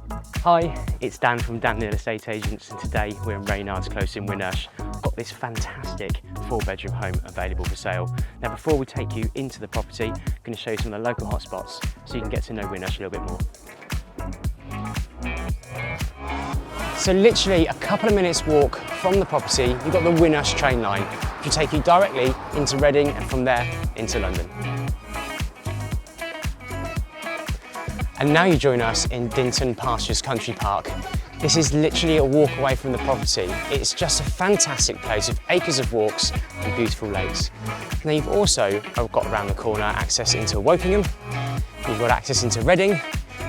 Hi, it's Dan from Dan Neal Estate Agents, and today we're in Reynards Close in Winnersh. I've got this fantastic 4-bedroom home available for sale. Now before we take you into the property, I'm going to show you some of the local hotspots so you can get to know Winnersh a little bit more. So literally a couple of minutes walk from the property, you've got the Winnersh train line, which will take you directly into Reading and from there into London. And now you join us in Dinton Pastures Country Park. This is literally a walk away from the property. It's just a fantastic place with acres of walks and beautiful lakes. Now you've also got around the corner access into Wokingham, you've got access into Reading,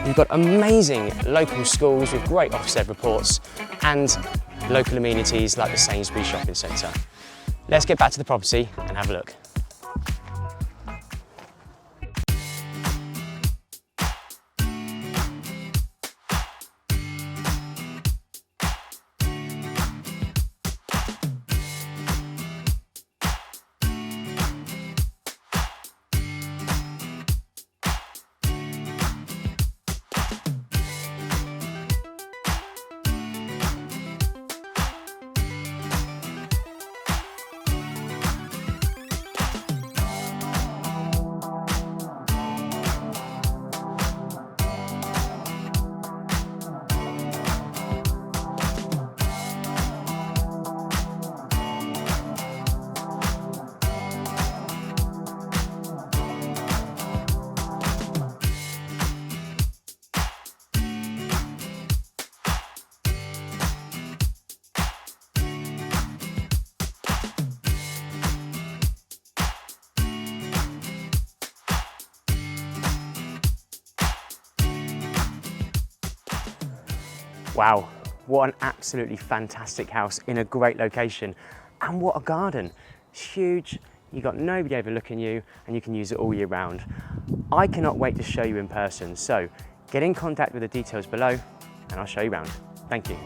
you've got amazing local schools with great Ofsted reports and local amenities like the Sainsbury's Shopping Centre. Let's get back to the property and have a look. Wow, what an absolutely fantastic house in a great location. And what a garden. It's huge, you've got nobody overlooking you, and you can use it all year round. I cannot wait to show you in person, so get in contact with the details below and I'll show you around. Thank you.